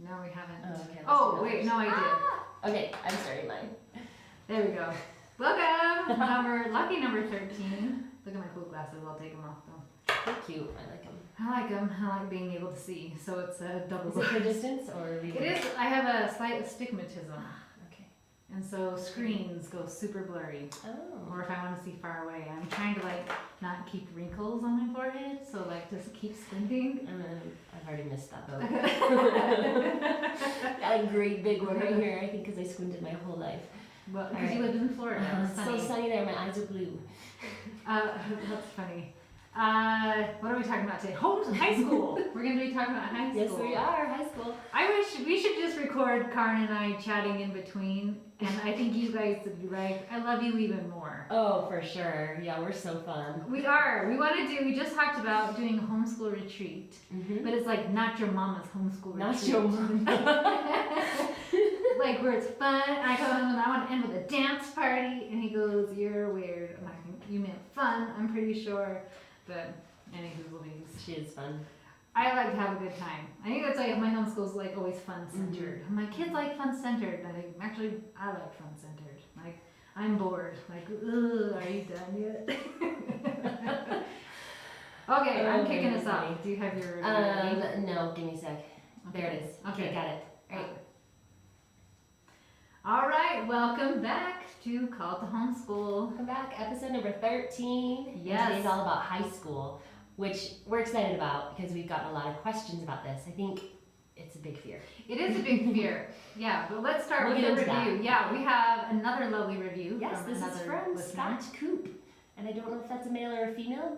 No, we haven't. Oh, okay. Oh, wait, no, I did. Okay, I'm starting mine. There we go. Welcome! Lucky number 13. Look at my cool glasses. I'll take them off though. They're cute. I like them. I like them. I like being able to see. So it's a double. Is it for distance or reading? It is. I have a slight astigmatism. Okay. And so screens go super blurry. Oh. Or if I want to see far away, I'm trying to like not keep wrinkles on my forehead. So like just keep squinting. I've already missed that boat. Got a great big one right here. I think because I squinted my whole life. Well, because you lived in Florida. It's so sunny there. My eyes are blue. That's funny. What are we talking about today? High school. We're going to be talking about high school. Yes, we are. High school. I wish we should just record Karin and I chatting in between. And I think you guys would be right. I love you even more. Oh, for sure. Yeah, we're so fun. We are. We just talked about doing a homeschool retreat. Mm-hmm. But it's like not your mama's homeschool retreat. Not your mama. Like where it's fun. I go home and I want to end with a dance party. And he goes, you're weird. I'm like, you meant fun, I'm pretty sure. But anywho, she is fun. I like to have a good time. I think that's like my homeschool's like always fun centered. Mm-hmm. My kids like fun centered. I think actually I like fun centered. Like I'm bored. Like, ugh, are you done yet? Okay, I'm kicking us off. Do you have your ready? No, give me a sec. Okay. There it is. Okay, got it. Right. All right, welcome back to Call to Homeschool. Welcome back, episode number 13. Yes. Today's all about high school, which we're excited about because we've gotten a lot of questions about this. I think it's a big fear. It is a big fear. Yeah, but let's start with the review. That. Yeah, we have another lovely review. Yes, this is from Scott Coop. And I don't know if that's a male or a female.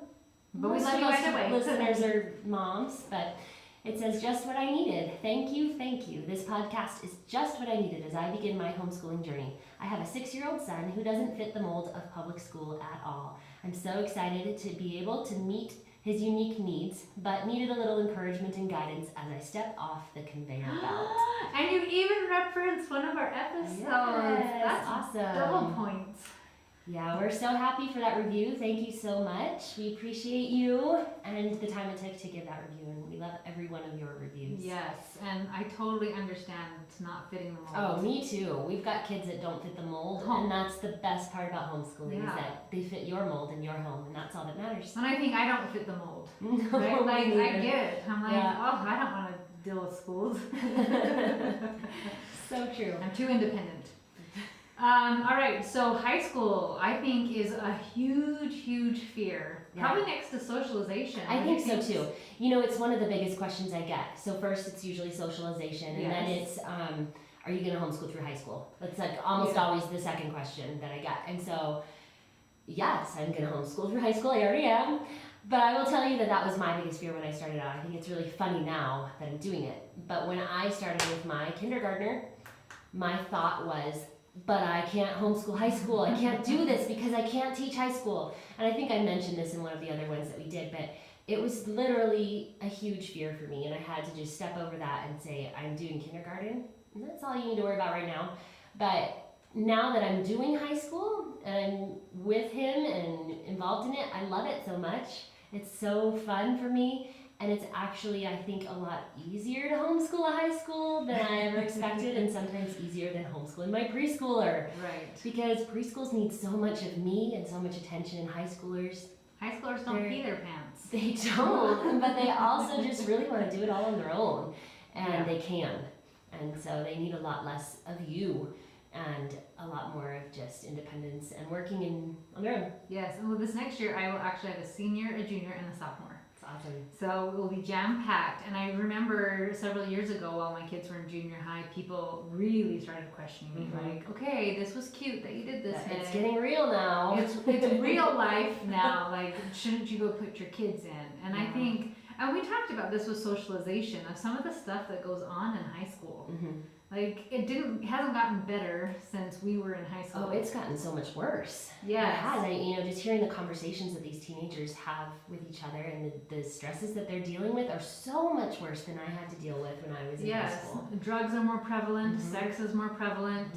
But we love you either way. Listeners are moms, but it says, just what I needed. Thank you, thank you. This podcast is just what I needed as I begin my homeschooling journey. I have a 6-year-old son who doesn't fit the mold of public school at all. I'm so excited to be able to meet his unique needs, but needed a little encouragement and guidance as I step off the conveyor belt. And you even referenced one of our episodes. Yes, that's awesome. Double points. Yeah, we're so happy for that review. Thank you so much. We appreciate you and the time it took to give that review, and we love every one of your reviews. Yes, and I totally understand it's not fitting the mold. Oh, me too. We've got kids that don't fit the mold, and that's the best part about homeschooling is that they fit your mold in your home, and that's all that matters. And I think I don't fit the mold. No, right? Like, I get it. I'm like, I don't want to deal with schools. So true. I'm too independent. All right, so high school, I think, is a huge fear. Yeah. Probably next to socialization. I think so too. You know, it's one of the biggest questions I get. So first, it's usually socialization, and then it's, are you going to homeschool through high school? That's like almost always the second question that I get. And so, yes, I'm going to homeschool through high school. I already am. But I will tell you that was my biggest fear when I started out. I think it's really funny now that I'm doing it. But when I started with my kindergartner, my thought was, but I can't homeschool high school. I can't do this because I can't teach high school. And I think I mentioned this in one of the other ones that we did, but it was literally a huge fear for me. And I had to just step over that and say, I'm doing kindergarten. And that's all you need to worry about right now. But now that I'm doing high school and I'm with him and involved in it, I love it so much. It's so fun for me. And it's actually, I think, a lot easier to homeschool a high school than I ever expected, and sometimes easier than homeschooling my preschooler. Right. Because preschools need so much of me and so much attention, and high schoolers don't pee their pants. They don't, but they also just really want to do it all on their own, and they can. And so they need a lot less of you and a lot more of just independence and working on their own. Yes, and with this next year, I will actually have a senior, a junior, and a sophomore. Awesome. So it will be jam-packed. And I remember several years ago while my kids were in junior high, people really started questioning me, like, okay, this was cute that you did this. It's getting real now. It's real life now. Like, shouldn't you go put your kids in? And I think, and we talked about this with socialization, of some of the stuff that goes on in high school. Mm-hmm. Like, it hasn't gotten better since we were in high school. Oh, it's gotten so much worse. Yeah. It has. Just hearing the conversations that these teenagers have with each other and the stresses that they're dealing with are so much worse than I had to deal with when I was in high school. Drugs are more prevalent, sex is more prevalent,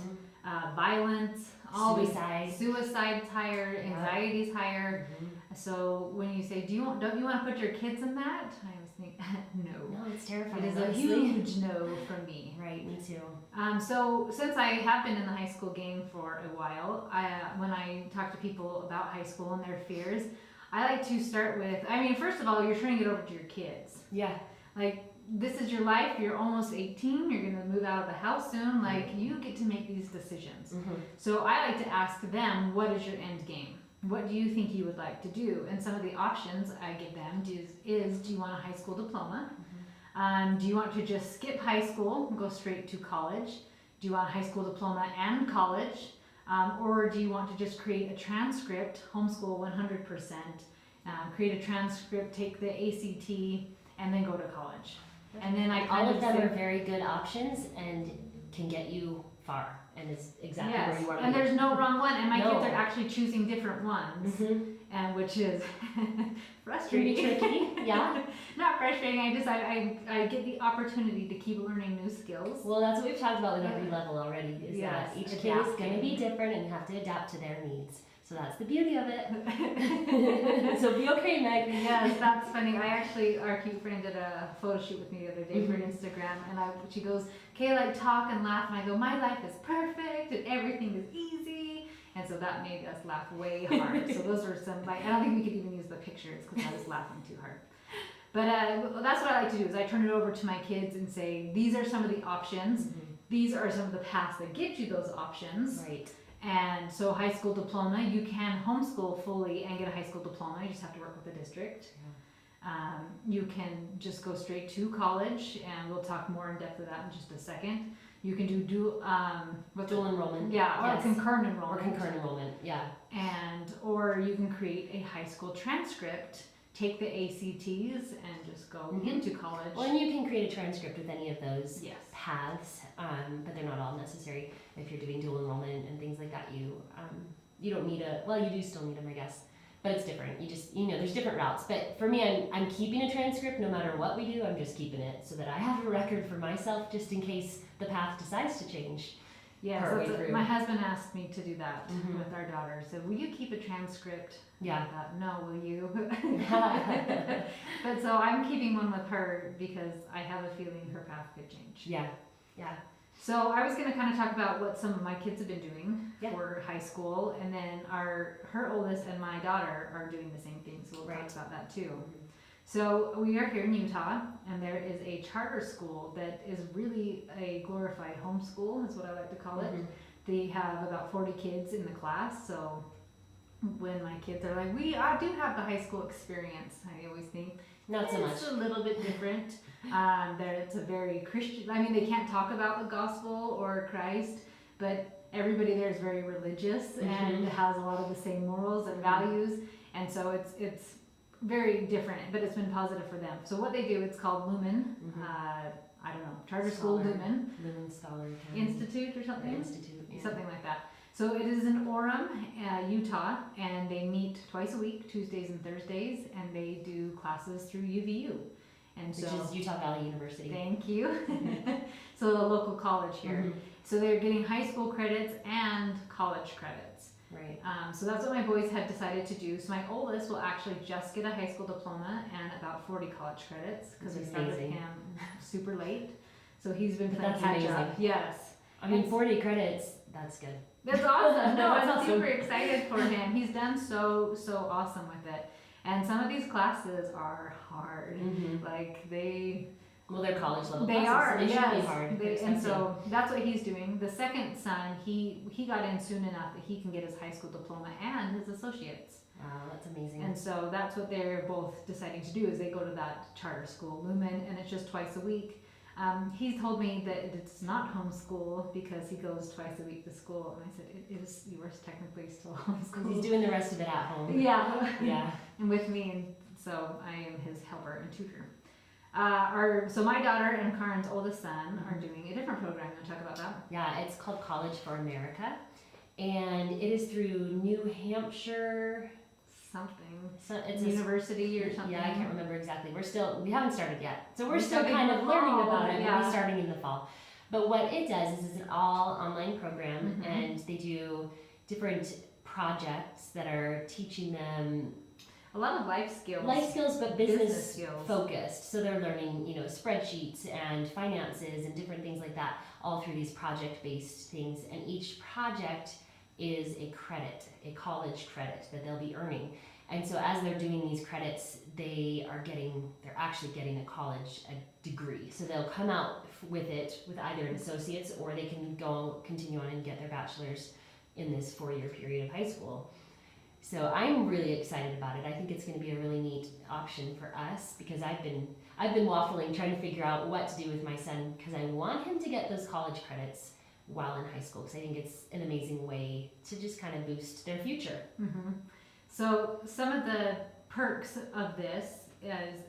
violence, all suicide's higher, anxiety's higher. So when you say, don't you want to put your kids in that? I was think, no. No, it's terrifying. It is a honestly. huge no from me. Right, me too. So since I have been in the high school game for a while, when I talk to people about high school and their fears, I like to start with, I mean, first of all, you're turning it over to your kids. Yeah. Like, this is your life, you're almost 18, you're going to move out of the house soon, like, you get to make these decisions. Mm-hmm. So I like to ask them, what is your end game? What do you think you would like to do? And some of the options I give them is do you want a high school diploma? Mm-hmm. Do you want to just skip high school and go straight to college? Do you want a high school diploma and college? Or do you want to just create a transcript, homeschool 100%, create a transcript, take the ACT, and then go to college? And then all of them are very good options and can get you far, and it's exactly where you want to be. And there's no Mm-hmm. wrong one, and my kids are actually choosing different ones, Mm-hmm. and which is frustrating. Pretty tricky, yeah. Not frustrating. I get the opportunity to keep learning new skills. Well, that's what we've talked about with every level already. Is that each kid is going to be different, and you have to adapt to their needs. So that's the beauty of it. So be okay, Meg. Yes, that's funny. Our cute friend did a photo shoot with me the other day for Instagram, and she goes, "Okay, like talk and laugh," and I go, "My life is perfect and everything is easy," and so that made us laugh way hard. So those were some, like, I don't think we could even use the pictures because I was laughing too hard. But that's what I like to do is I turn it over to my kids and say, these are some of the options. Mm-hmm. These are some of the paths that get you those options. Right. And so high school diploma, you can homeschool fully and get a high school diploma. You just have to work with the district. Yeah. You can just go straight to college, and we'll talk more in depth of that in just a second. You can do dual enrollment. Yeah, or concurrent enrollment. Or concurrent enrollment, yeah. Or you can create a high school transcript, take the ACTs, and just go into college. Well, and you can create a transcript with any of those paths, but they're not all necessary. If you're doing dual enrollment and things like that, you don't need you do still need them, I guess, but it's different. You just, there's different routes. But for me, I'm keeping a transcript no matter what we do. I'm just keeping it so that I have a record for myself just in case the path decides to change. Yeah, so my husband asked me to do that with our daughter. So, will you keep a transcript? Yeah. I thought, no, will you? But so I'm keeping one with her because I have a feeling her path could change. Yeah, yeah. So I was going to kind of talk about what some of my kids have been doing for high school, and then her oldest and my daughter are doing the same thing. So we'll talk about that too. So we are here in Utah, and there is a charter school that is really a glorified homeschool, is what I like to call it. They have about 40 kids in the class, so when my kids are like, I do have the high school experience, I always think, not so much. It's a little bit different. It's a very Christian, I mean, they can't talk about the gospel or Christ, but everybody there is very religious and has a lot of the same morals and values, and so it's very different, but it's been positive for them. So what they do, it's called Lumen. I don't know, Charter School Lumen Scholar Institute or something. Institute, something like that. So it is in Orem, Utah, and they meet twice a week, Tuesdays and Thursdays, and they do classes through UVU, which is Utah Valley University. Thank you. So the local college here. So they're getting high school credits and college credits. Right. So that's what my boys had decided to do. So my oldest will actually just get a high school diploma and about 40 college credits because we started him super late. So he's been playing catch up. Yes. I mean, 40 credits, that's good. That's awesome. No, I'm super excited for him. He's done so awesome with it. And some of these classes are hard. Like they're college level they classes, are, so they yes. should be hard. And so that's what he's doing. The second son, he got in soon enough that he can get his high school diploma and his associates. Wow, that's amazing. And so that's what they're both deciding to do is they go to that charter school, Lumen, and it's just twice a week. He told me that it's not homeschool because he goes twice a week to school, and I said, it is yours technically still homeschool. He's doing the rest of it at home. Yeah. Yeah. And with me, and so I am his helper and tutor. So my daughter and Karen's oldest son are doing a different program. You want to talk about that? Yeah, it's called College for America, and it is through New Hampshire something. So it's university or something. Yeah, I can't remember exactly. We haven't started yet, so we're still kind of learning about it. We'll be starting in the fall. But what it does is it's an all online program, and they do different projects that are teaching them a lot of life skills. Life skills, but business skills. Focused. So they're learning, spreadsheets and finances and different things like that, all through these project-based things. And each project is a credit, a college credit that they'll be earning. And so as they're doing these credits, they're actually getting a degree. So they'll come out with it with either an associate's, or they can continue on and get their bachelor's in this 4-year period of high school. So I'm really excited about it. I think it's going to be a really neat option for us, because I've been waffling trying to figure out what to do with my son, because I want him to get those college credits while in high school, because I think it's an amazing way to just kind of boost their future. Mm-hmm. So some of the perks of this is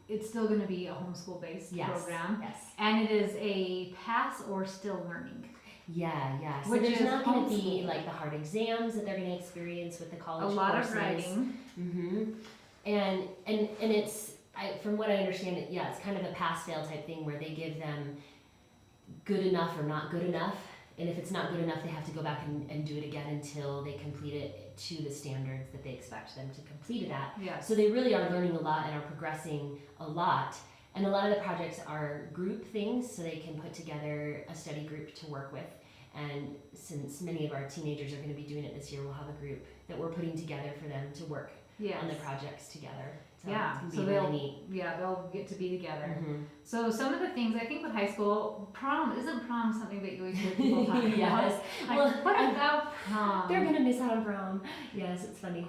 it's still going to be a homeschool-based program. Yes. And it is a pass or still learning. Yeah. So Which there's is not going to be like the hard exams that they're going to experience with the college a lot courses. of writing. Mm-hmm. And it's, from what I understand, it's kind of a pass-fail type thing where they give them good enough or not good enough. And if it's not good enough, they have to go back and do it again until they complete it to the standards that they expect them to complete it at. Yes. So they really are learning a lot and are progressing a lot. And a lot of the projects are group things, so they can put together a study group to work with. And since many of our teenagers are going to be doing it this year, we'll have a group that we're putting together for them to work on the projects together. So it's going to be really neat. Yeah, they'll get to be together. Mm-hmm. So some of the things, I think with high school, isn't prom something that you always hear people talk about? Yes. Like, well, what about prom? They're going to miss out on prom. Yes, it's funny.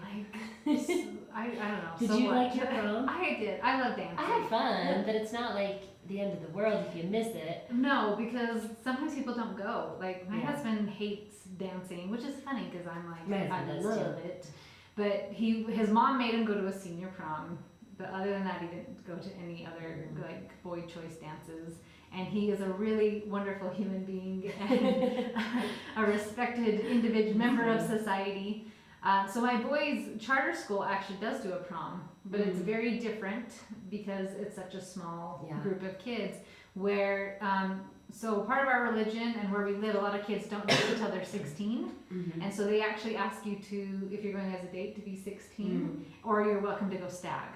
I don't know. Did you like your prom? I did. I love dancing. I had fun, but it's not like the end of the world if you miss it. No, because sometimes people don't go. Like, my husband hates dancing, which is funny because I'm like, I love it. But his mom made him go to a senior prom. But other than that, he didn't go to any other like boy choice dances. And he is a really wonderful human being and a respected individual member of society. So my boy's charter school actually does do a prom, but it's very different because it's such a small group of kids. Where so part of our religion and where we live, a lot of kids don't date until they're 16, and so they actually ask you to, if you're going as a date, to be 16, or you're welcome to go stag.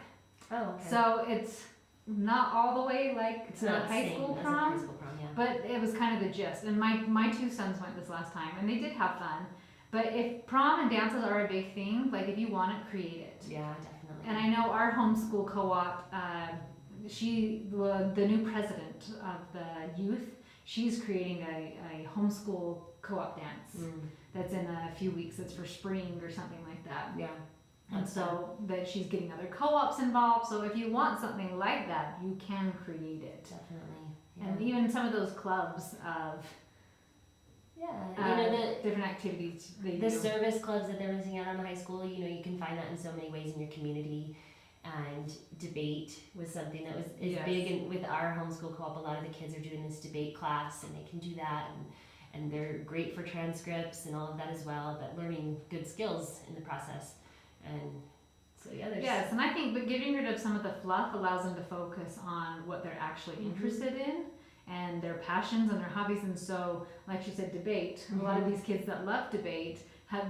Oh, okay. So it's not all the way like it's not high school prom, but it was kind of the gist. And my two sons went this last time, and they did have fun. But if prom and dances are a big thing, like if you want it, create it. Yeah, definitely. And I know our homeschool co-op, the new president of the youth, she's creating a homeschool co-op dance that's in a few weeks. It's for spring or something like that. Yeah. And so that she's getting other co-ops involved. So if you want something like that, you can create it. Definitely. Yeah. And even some of those clubs of different activities they the do. service clubs that they're missing out on in high school, you can find that in so many ways in your community. And debate was something that is big, and with our homeschool co-op, a lot of the kids are doing this debate class, and they can do that, and they're great for transcripts and all of that as well, but learning good skills in the process. And so yes, and I think, but getting rid of some of the fluff allows them to focus on what they're actually interested in and their passions and their hobbies. And so, like you said, debate. A lot of these kids that love debate have,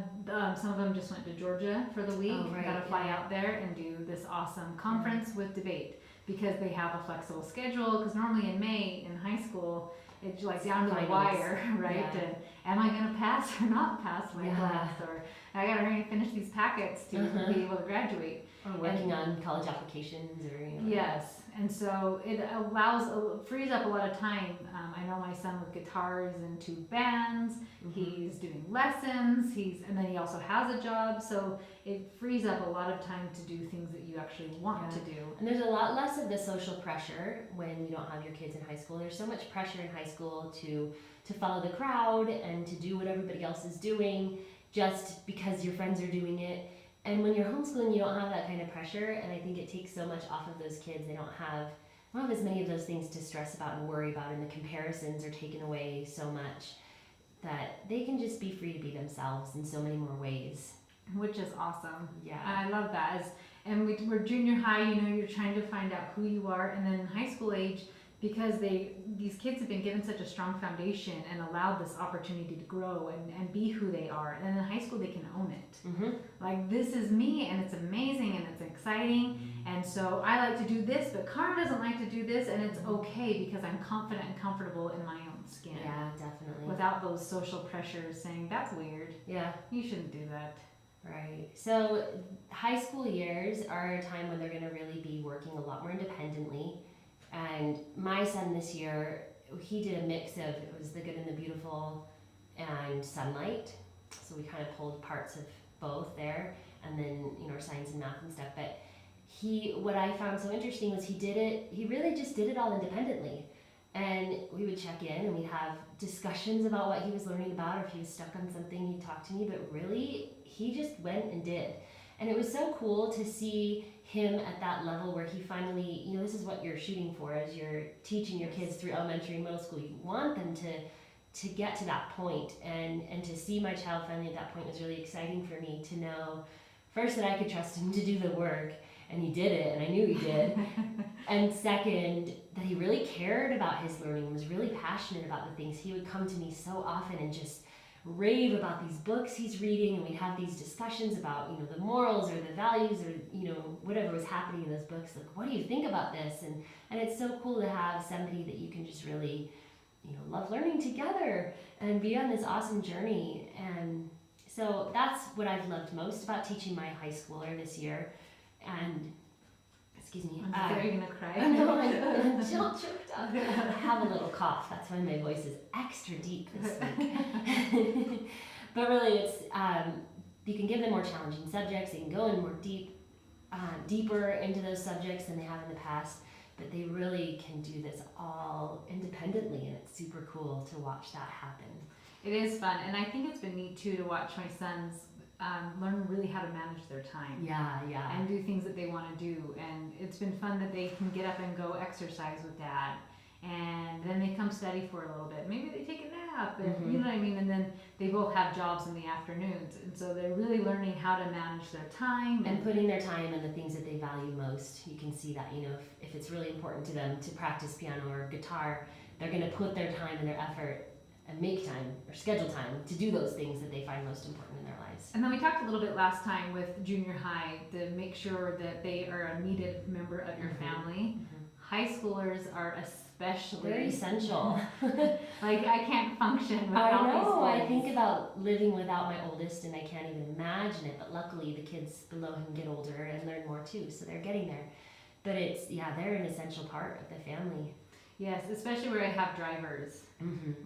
some of them just went to Georgia for the week, got to fly out there and do this awesome conference with debate because they have a flexible schedule. Because normally in May in high school, it's like down to the wire, right? And am I going to pass or not pass my class? Or I got to hurry and finish these packets to be able to graduate. Or working on college applications or, Yes, and so it frees up a lot of time. I know my son with guitars and 2 bands, he's doing lessons, and then he also has a job, so it frees up a lot of time to do things that you actually want to do. And there's a lot less of the social pressure when you don't have your kids in high school. There's so much pressure in high school to follow the crowd and to do what everybody else is doing just because your friends are doing it. And when you're homeschooling, you don't have that kind of pressure, and I think it takes so much off of those kids. They don't have as many of those things to stress about and worry about, and the comparisons are taken away so much that they can just be free to be themselves in so many more ways. Which is awesome. Yeah. I love that. And we're junior high, you're trying to find out who you are, and then in high school age, because these kids have been given such a strong foundation and allowed this opportunity to grow and be who they are. And in high school, they can own it. Mm-hmm. Like, this is me, and it's amazing, and it's exciting. And so I like to do this, but Connor doesn't like to do this, and it's okay because I'm confident and comfortable in my own skin. Yeah, definitely. Without those social pressures saying, that's weird. Yeah. You shouldn't do that. Right. So high school years are a time when they're going to really be working a lot more independently. And my son this year, he did a mix of, it was the good and the beautiful and sunlight. So we kind of pulled parts of both there, and then, you know, our science and math and stuff. But what I found so interesting was he really just did it all independently. And we would check in and we'd have discussions about what he was learning about, or if he was stuck on something, he'd talk to me, but really, he just went and did. And it was so cool to see him at that level where he finally, you know, this is what you're shooting for as you're teaching your kids through elementary and middle school. You want them to get to that point, and to see my child finally at that point was really exciting for me to know, first, that I could trust him to do the work, and he did it, and I knew he did. And second, that he really cared about his learning, was really passionate about the things. He would come to me so often and just rave about these books he's reading, and we'd have these discussions about, you know, the morals or the values, or, you know, whatever was happening in those books. Like, what do you think about this? And it's so cool to have somebody that you can just really, you know, love learning together and be on this awesome journey. And so that's what I've loved most about teaching my high schooler this year. And excuse me. Are you gonna cry? No, I'm still choked up. I have a little cough. That's why my voice is extra deep this week. But really, it's you can give them more challenging subjects. They can go in more deeper into those subjects than they have in the past. But they really can do this all independently, and it's super cool to watch that happen. It is fun, and I think it's been neat too to watch my sons learn really how to manage their time. Yeah. And do things that they want to do. And it's been fun that they can get up and go exercise with dad. And then they come study for a little bit. Maybe they take a nap, and, you know what I mean? And then they both have jobs in the afternoons. And so they're really learning how to manage their time. And putting their time in the things that they value most. You can see that, you know, if it's really important to them to practice piano or guitar, they're going to put their time and their effort and make time or schedule time to do those things that they find most important in their lives. And then we talked a little bit last time with junior high to make sure that they are a needed member of your family. High schoolers are especially... They're essential. Like, I can't function without these boys. I think about living without my oldest, and I can't even imagine it, but luckily the kids below him get older and learn more too, so they're getting there. But it's, they're an essential part of the family. Yes, especially where I have drivers.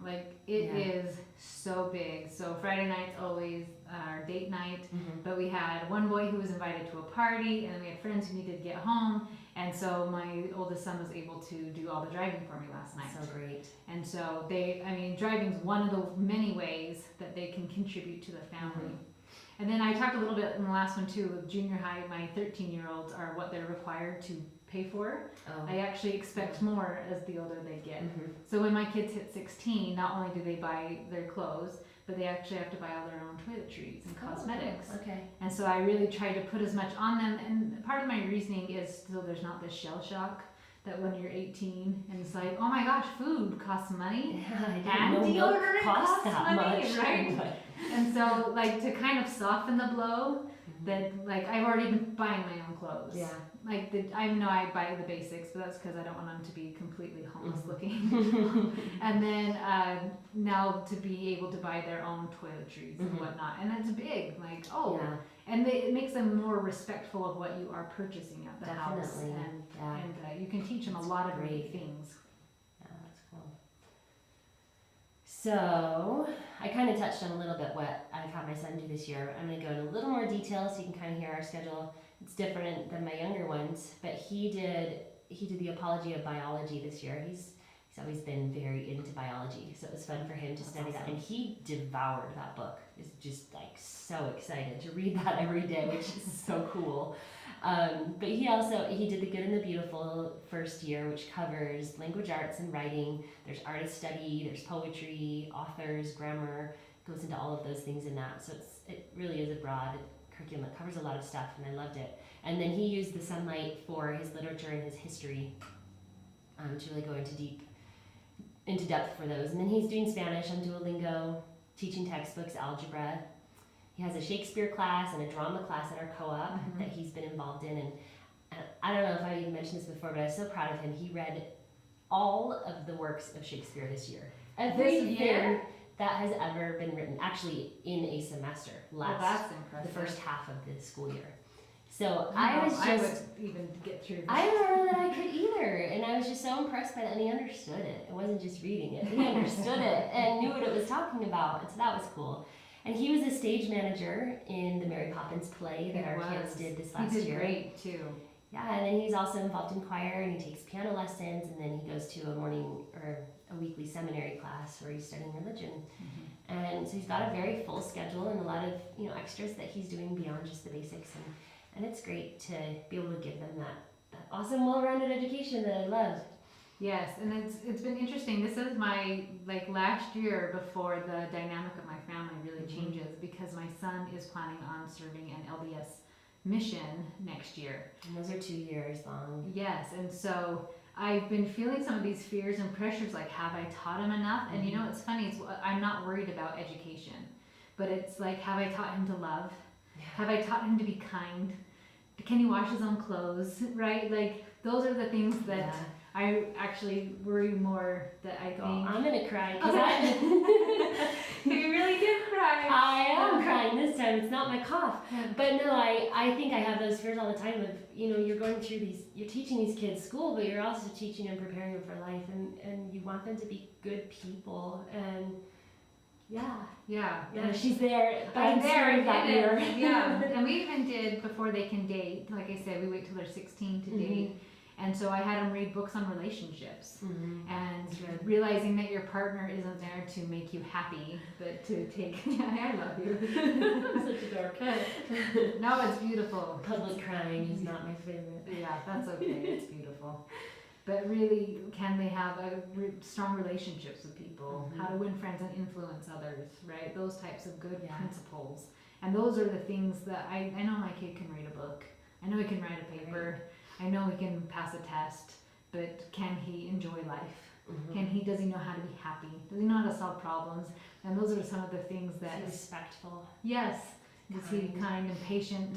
Like, it is so big. So Friday night's always our date night, but we had one boy who was invited to a party, and then we had friends who needed to get home, and so my oldest son was able to do all the driving for me last night. So great. And so driving's one of the many ways that they can contribute to the family. And then I talked a little bit in the last one too with junior high. My 13-year-olds are what they're required to pay for. I actually expect more as the older they get. So when my kids hit 16, not only do they buy their clothes, but they actually have to buy all their own toiletries and cosmetics. Okay. And so I really try to put as much on them. And part of my reasoning is so there's not this shell shock that when you're 18 and it's like, oh my gosh, food costs money. And deodorant costs that money, much. right? And so, like, to kind of soften the blow, that, like, I've already been buying my own clothes. Yeah. Like, I know I buy the basics, but that's because I don't want them to be completely homeless looking. And then now to be able to buy their own toiletries and whatnot. And it's big, like, and it makes them more respectful of what you are purchasing at the house. And you can teach them a lot of great things. Yeah, that's cool. So, I kind of touched on a little bit what I've had my son do this year. I'm going to go into a little more detail so you can kind of hear our schedule. It's different than my younger ones, but he did the Apology of Biology this year. He's always been very into biology, so it was fun for him to study that, and he devoured that book. He's just like so excited to read that every day, which is so cool. But he did the Good and the Beautiful first year, which covers language arts and writing. There's artist study, there's poetry, authors, grammar, goes into all of those things in that. So it really is a broad curriculum that covers a lot of stuff, and I loved it. And then he used the sunlight for his literature and his history. to really go into depth for those. And then he's doing Spanish on Duolingo, teaching textbooks, algebra. He has a Shakespeare class and a drama class at our co-op that he's been involved in. And I don't know if I even mentioned this before, but I was so proud of him. He read all of the works of Shakespeare this year. Everything that has ever been written, actually in a semester. That's impressive. The first half of the school year. So I would even get through this. I don't know that I could either, and I was just so impressed by that, and he understood it. It wasn't just reading it; he understood it and knew what it was talking about, and so that was cool. And he was a stage manager in the Mary Poppins play that our kids did this last year. He did great too. Yeah, and then he's also involved in choir, and he takes piano lessons, and then he goes to a morning or a weekly seminary class where he's studying religion. And so he's got a very full schedule and a lot of extras that he's doing beyond just the basics, and it's great to be able to give them that awesome, well-rounded education that I love. Yes, and it's been interesting. This is my last year before the dynamic of my family really changes, because my son is planning on serving an LDS mission next year. And those are 2 years long. Yes, and so I've been feeling some of these fears and pressures, like, have I taught him enough? And it's funny, I'm not worried about education, but it's like, have I taught him to love? Yeah. Have I taught him to be kind? Can he wash his own clothes, right? Like, those are the things that I actually worry more, that I think. I'm gonna cry, because You really did cry. I am crying this time. It's not my cough. But no, I think I have those fears all the time of, you're going through you're teaching these kids school, but you're also teaching and preparing them for life, and you want them to be good people, and yeah, she's there. But I'm there that year. Yeah, and we even did, before they can date, like I said, we wait till they're 16 to date. And so I had them read books on relationships, and realizing that your partner isn't there to make you happy, but to take, I love you. Such a dark cut. No, it's beautiful. Public crying is not my favorite. Yeah, that's okay. It's beautiful. But really, can they have strong relationships with people? How to win friends and influence others, right? Those types of good principles. And those are the things that I know my kid can read a book. I know he can write a paper. Right. I know he can pass a test, but can he enjoy life? Does he know how to be happy? Does he know how to solve problems? And those are some of the things that... Is he respectful? Yes. Is he kind and patient?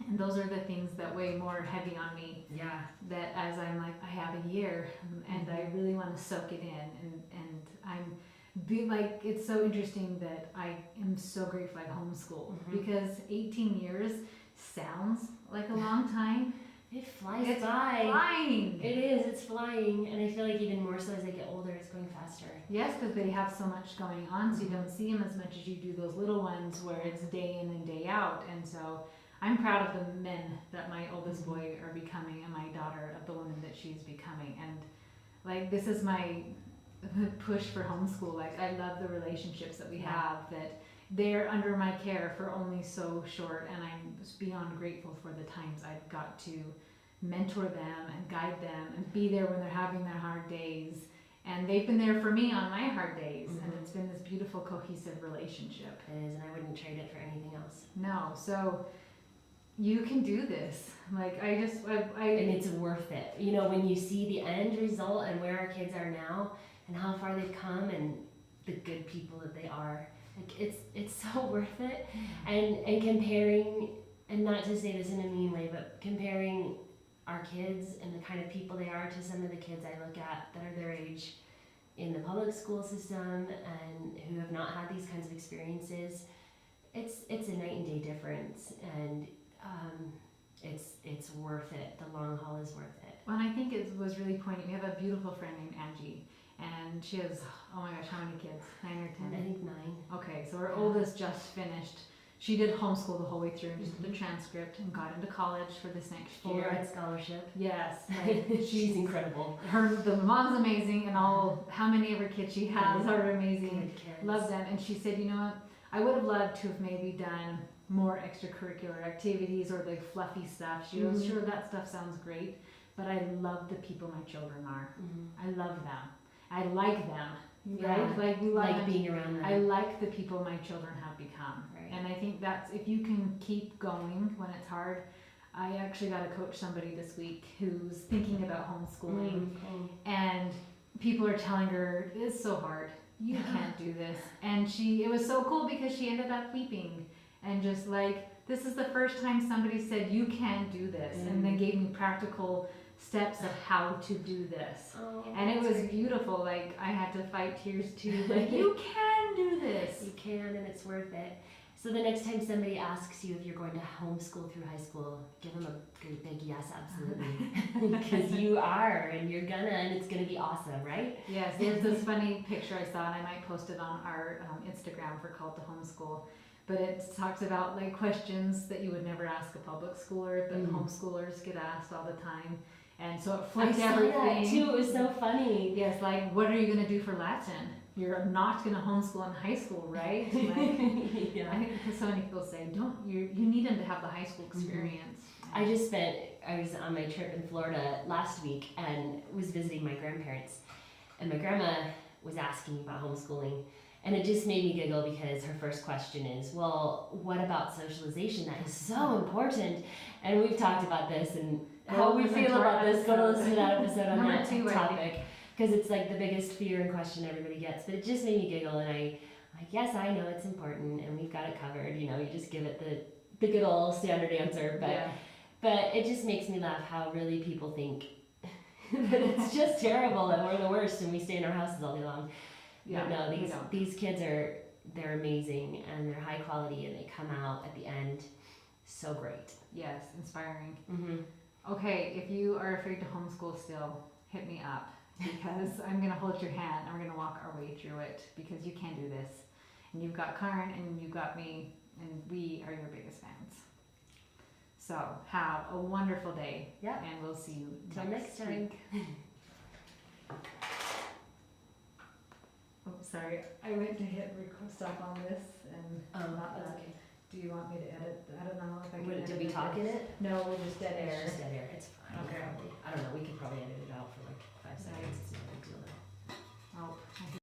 And those are the things that weigh more heavy on me. Yeah. That as I'm like, I have a year, and I really want to soak it in, and it's so interesting that I am so grateful I homeschool, because 18 years sounds like a long time. It flies it's by. Flying. It is. It's flying, and I feel like even more so as I get older, it's going faster. Yes, because they have so much going on, so you don't see them as much as you do those little ones where it's day in and day out. And so I'm proud of the men that my oldest boy are becoming, and my daughter of the woman that she's becoming. And this is my push for homeschool. I love the relationships that we have, that they're under my care for only so short, and I'm beyond grateful for the times I've got to mentor them and guide them and be there when they're having their hard days. And they've been there for me on my hard days, and it's been this beautiful, cohesive relationship. It is, and I wouldn't trade it for anything else. No, so you can do this. And it's worth it. When you see the end result and where our kids are now and how far they've come and the good people that they are, it's so worth it. And comparing, and not to say this in a mean way, but comparing our kids and the kind of people they are to some of the kids I look at that are their age in the public school system and who have not had these kinds of experiences, it's a night and day difference, and it's worth it. The long haul is worth it. Well, and I think it was really poignant. We have a beautiful friend named Angie, and she has, oh my gosh, how many kids? 9 or 10? I think 9. Okay, so her oldest just finished. She did homeschool the whole way through, just did the transcript, and got into college for this next year. Full-ride scholarship. Yes. She's incredible. The mom's amazing, and how many of her kids she has are amazing. Good kids. Love them. And she said, you know what, I would have loved to have maybe done more extracurricular activities or the fluffy stuff. She goes, sure, that stuff sounds great, but I love the people my children are. I love them. I like them. Right? Like being around them. I like the people my children have become. Right. And I think that's, if you can keep going when it's hard, I actually got to coach somebody this week who's thinking about homeschooling, and people are telling her it's so hard. You can't do this, and it was so cool because she ended up weeping and just like, this is the first time somebody said you can do this, and then gave me practical steps of how to do this. And it was beautiful. Like, I had to fight tears too. Like, you can do this. You can, and it's worth it. So the next time somebody asks you if you're going to homeschool through high school, give them a great big yes, absolutely. Because you are, and you're gonna, and it's gonna be awesome, right? Yes, there's this funny picture I saw, and I might post it on our Instagram for Called to Homeschool. But it talks about like questions that you would never ask a public schooler, but homeschoolers get asked all the time. And so it flipped everything. That too. It was so funny. Yes, like, what are you going to do for Latin? You're not going to homeschool in high school, right? Like, yeah. I think so many people say, you need them to have the high school experience. I was on my trip in Florida last week and was visiting my grandparents. And my grandma was asking about homeschooling. And it just made me giggle because her first question is, well, what about socialization? That is so important. And we've talked about this and how we feel about this. Go to listen to that episode on that topic. Because it's like the biggest fear and question everybody gets. But it just made me giggle, and I'm like, yes, I know it's important, and we've got it covered. You know, you just give it the good old standard answer. But it just makes me laugh how really people think that it's just terrible and we're the worst and we stay in our houses all day long. Yeah, but no, these kids they're amazing, and they're high quality, and they come out at the end so great. Yes, inspiring. Okay, if you are afraid to homeschool still, hit me up. Because I'm going to hold your hand and we're going to walk our way through it, because you can do this. And you've got Karen and you've got me, and we are your biggest fans. So have a wonderful day. Yeah. And we'll see you till next time. Oh, sorry. I went to hit stop on this and not that's that. okay. Do you want me to edit? I don't know if I can. Did we talk in it? No, we're just dead air. It's just dead air. It's fine. Okay. I don't know. We could probably edit it out for like 5 seconds. It's no big deal. Oh.